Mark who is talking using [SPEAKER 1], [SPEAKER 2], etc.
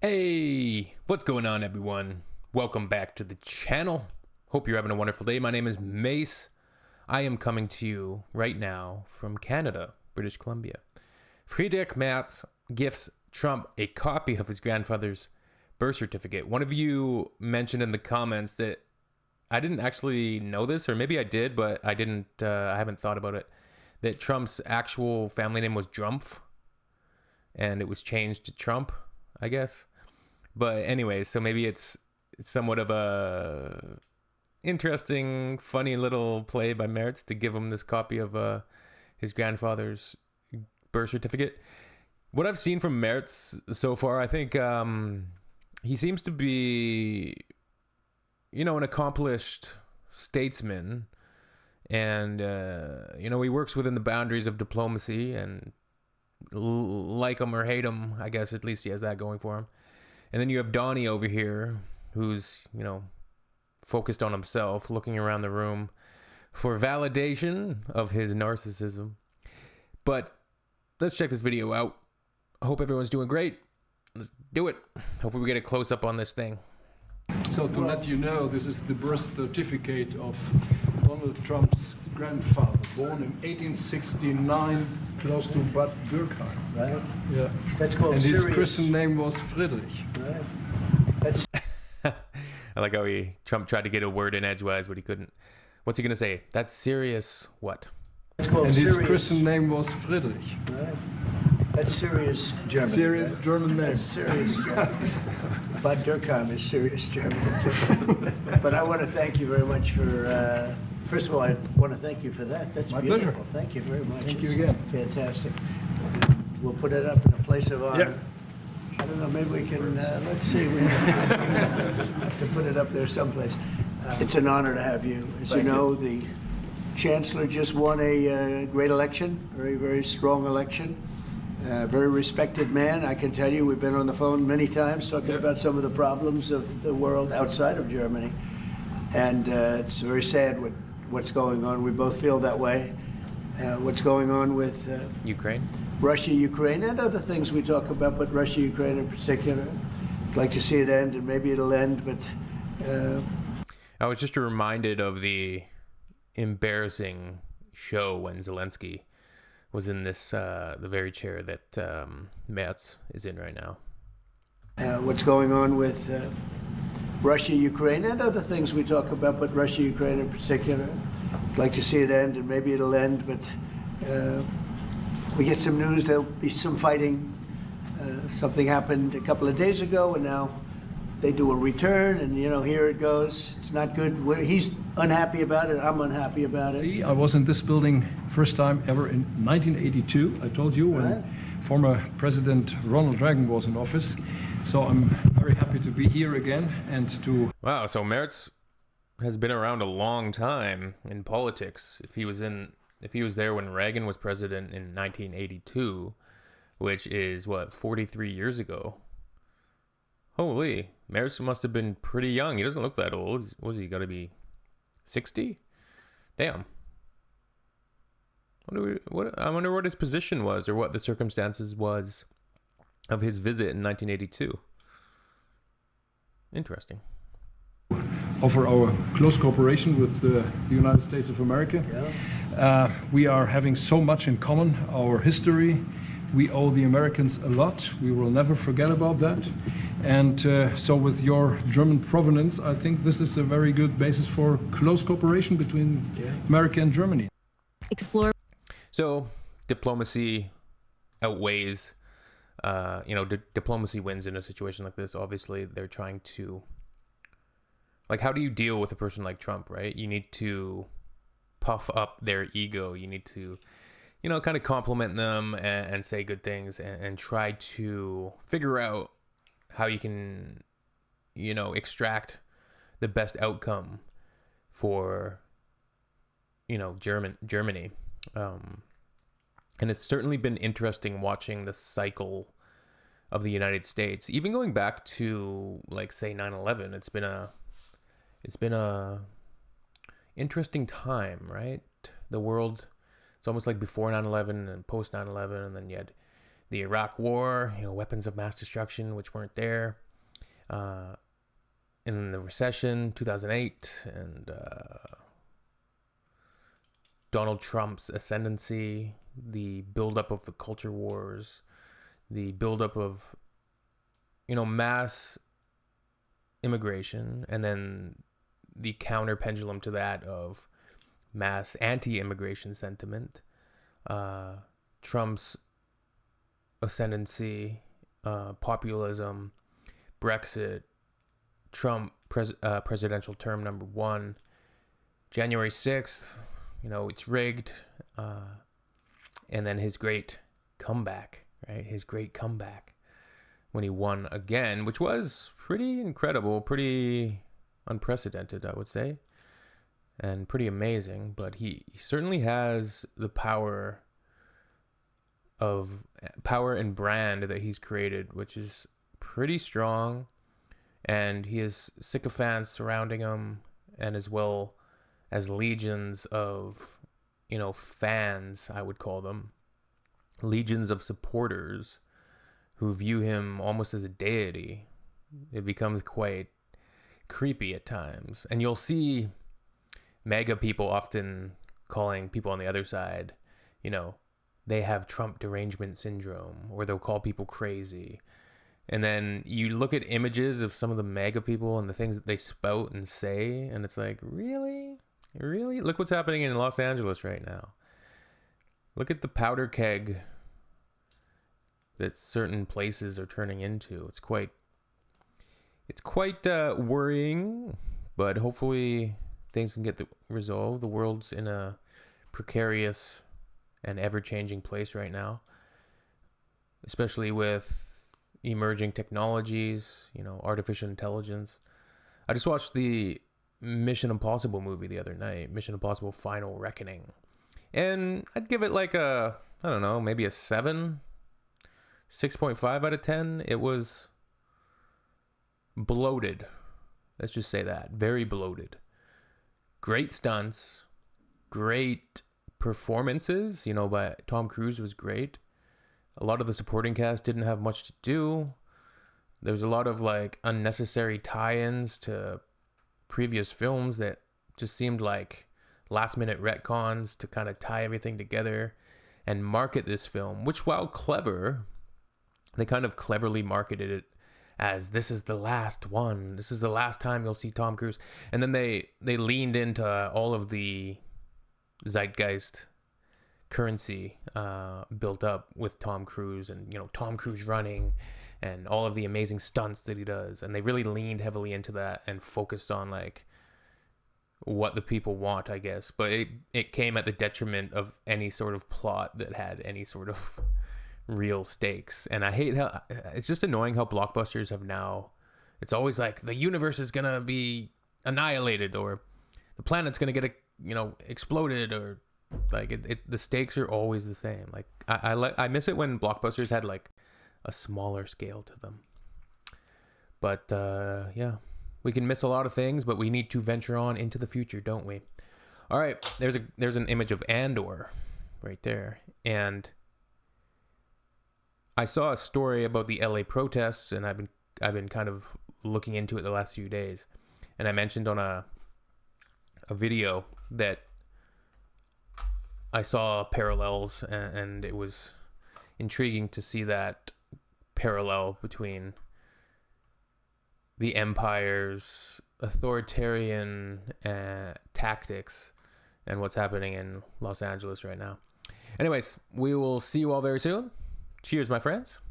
[SPEAKER 1] Hey, what's going on, everyone? Welcome back to the channel. Hope you're having a wonderful day. My name is Mace. I am coming to you right now from Canada, British Columbia. Friedrich Merz gifts Trump a copy of his grandfather's birth certificate. One of you mentioned in the comments that I didn't actually know this, or maybe I did, but I haven't thought about it, that Trump's actual family name was Drumpf, and it was changed to Trump, I guess. But anyways, so maybe it's somewhat of a interesting, funny little play by Merz to give him this copy of his grandfather's birth certificate. What I've seen from Merz so far, I think he seems to be, an accomplished statesman. And, he works within the boundaries of diplomacy, and like him or hate him, I guess at least he has that going for him. And then you have Donnie over here, who's, focused on himself, looking around the room for validation of his narcissism. But let's check this video out. I hope everyone's doing great. Let's do it. Hopefully we get a close-up on this thing.
[SPEAKER 2] So to let you know, this is the birth certificate of Donald Trump's grandfather, born in 1869, close to Bad Dürkheim.
[SPEAKER 3] Right?
[SPEAKER 2] Yeah.
[SPEAKER 3] That's called
[SPEAKER 2] and his
[SPEAKER 3] Sirius.
[SPEAKER 2] Christian name was Friedrich.
[SPEAKER 3] Right? That's
[SPEAKER 1] I like how Trump tried to get a word in edgewise, but he couldn't. What's he going to say? That's serious what?
[SPEAKER 3] called
[SPEAKER 2] And his
[SPEAKER 3] Sirius.
[SPEAKER 2] Christian name was Friedrich.
[SPEAKER 3] Right? That's Sirius German.
[SPEAKER 2] Serious
[SPEAKER 3] right?
[SPEAKER 2] German name.
[SPEAKER 3] That's Sirius German. Bad Dürkheim is Sirius German. But I want to thank you very much for, first of all, I want to thank you for that. That's
[SPEAKER 2] My
[SPEAKER 3] beautiful.
[SPEAKER 2] pleasure.
[SPEAKER 3] Thank you very much.
[SPEAKER 2] Thank you
[SPEAKER 3] It's
[SPEAKER 2] again.
[SPEAKER 3] Fantastic. We'll put it up in a place of honor.
[SPEAKER 2] Yep.
[SPEAKER 3] I don't know, maybe we can, let's see, we have to put it up there someplace. It's an honor to have you. As you
[SPEAKER 2] Thank
[SPEAKER 3] know, the Chancellor just won a great election, very, very strong election. Very respected man. I can tell you, we've been on the phone many times talking
[SPEAKER 2] Yep.
[SPEAKER 3] about some of the problems of the world outside of Germany. And it's very sad what's going on. We both feel that way. What's going on with
[SPEAKER 1] Ukraine?
[SPEAKER 3] Russia, Ukraine, and other things we talk about, but Russia, Ukraine in particular. I'd like to see it end, and maybe it'll end, but
[SPEAKER 1] I was just reminded of the embarrassing show when Zelensky was in this the very chair that Merz is in right now.
[SPEAKER 3] what's going on with Russia, Ukraine, and other things we talk about, but Russia, Ukraine in particular. I'd like to see it end, and maybe it'll end, but we get some news, there'll be some fighting. Something happened a couple of days ago, and now they do a return, and here it goes. It's not good. He's unhappy about it. I'm unhappy about it.
[SPEAKER 2] See, I was in this building first time ever in 1982. I told you when
[SPEAKER 3] Right.
[SPEAKER 2] former President Ronald Reagan was in office. So I'm very happy to be here again and to
[SPEAKER 1] Wow, so Merz has been around a long time in politics. If he was there when Reagan was president in 1982, which is 43 years ago. Holy, Merz must have been pretty young. He doesn't look that old. What is he got to be 60? Damn. I wonder what his position was, or what the circumstances was of his visit in 1982. Interesting.
[SPEAKER 2] offer our close cooperation with the United States of America.
[SPEAKER 3] Yeah.
[SPEAKER 2] We are having so much in common, our history. We owe the Americans a lot. We will never forget about that. And so with your German provenance, I think this is a very good basis for close cooperation between America and Germany.
[SPEAKER 4] Explore.
[SPEAKER 1] So diplomacy outweighs, diplomacy wins in a situation like this. Obviously, they're trying to, how do you deal with a person like Trump, right? You need to puff up their ego. You need to, kind of compliment them and say good things and try to figure out how you can, extract the best outcome for, Germany. And it's certainly been interesting watching the cycle of the United States, even going back to say 9/11. It's been a interesting time, right? The world, it's almost like before 9/11 and post 9/11, and then you had the Iraq War, weapons of mass destruction, which weren't there. In the recession, 2008, and Donald Trump's ascendancy, the buildup of the culture wars, the buildup of, mass immigration, and then the counter pendulum to that of mass anti-immigration sentiment, Trump's ascendancy, populism, Brexit, Trump presidential term number 1, January 6th, it's rigged, and then his great comeback, right? His great comeback when he won again, which was pretty incredible, pretty unprecedented, I would say, and pretty amazing. But he certainly has the power and brand that he's created, which is pretty strong, and he has sycophants surrounding him, and as well as legions of fans, I would call them, legions of supporters who view him almost as a deity. It becomes quite creepy at times, and you'll see MAGA people often calling people on the other side, they have Trump derangement syndrome, or they'll call people crazy. And then you look at images of some of the MAGA people and the things that they spout and say, and it's like, really? Look what's happening in Los Angeles right now. Look at the powder keg that certain places are turning into. It's quite worrying, but hopefully things can get resolved. The world's in a precarious and ever-changing place right now, especially with emerging technologies, artificial intelligence. I just watched the Mission Impossible movie the other night, Mission Impossible Final Reckoning, and I'd give it like a, I don't know, maybe a 6.5 out of 10. It was bloated. Let's just say that. Very bloated. Great stunts. Great performances. But Tom Cruise was great. A lot of the supporting cast didn't have much to do. There's a lot of unnecessary tie-ins to previous films that just seemed like last-minute retcons to kind of tie everything together and market this film, which, while clever, they kind of cleverly marketed it as, this is the last one. This is the last time you'll see Tom Cruise. And then they leaned into all of the zeitgeist currency built up with Tom Cruise, and Tom Cruise running and all of the amazing stunts that he does, and they really leaned heavily into that and focused on what the people want, I guess. But it came at the detriment of any sort of plot that had any sort of real stakes. And I hate how it's just annoying how blockbusters have now, it's always like the universe is gonna be annihilated, or the planet's gonna get exploded, or the stakes are always the same. I miss it when blockbusters had a smaller scale to them. But yeah, we can miss a lot of things, but we need to venture on into the future, don't we? All right, there's an image of Andor right there, and I saw a story about the LA protests, and I've been kind of looking into it the last few days, and I mentioned on a video that I saw parallels, and it was intriguing to see that parallel between the Empire's authoritarian tactics and what's happening in Los Angeles right now. Anyways, we will see you all very soon. Cheers, my friends.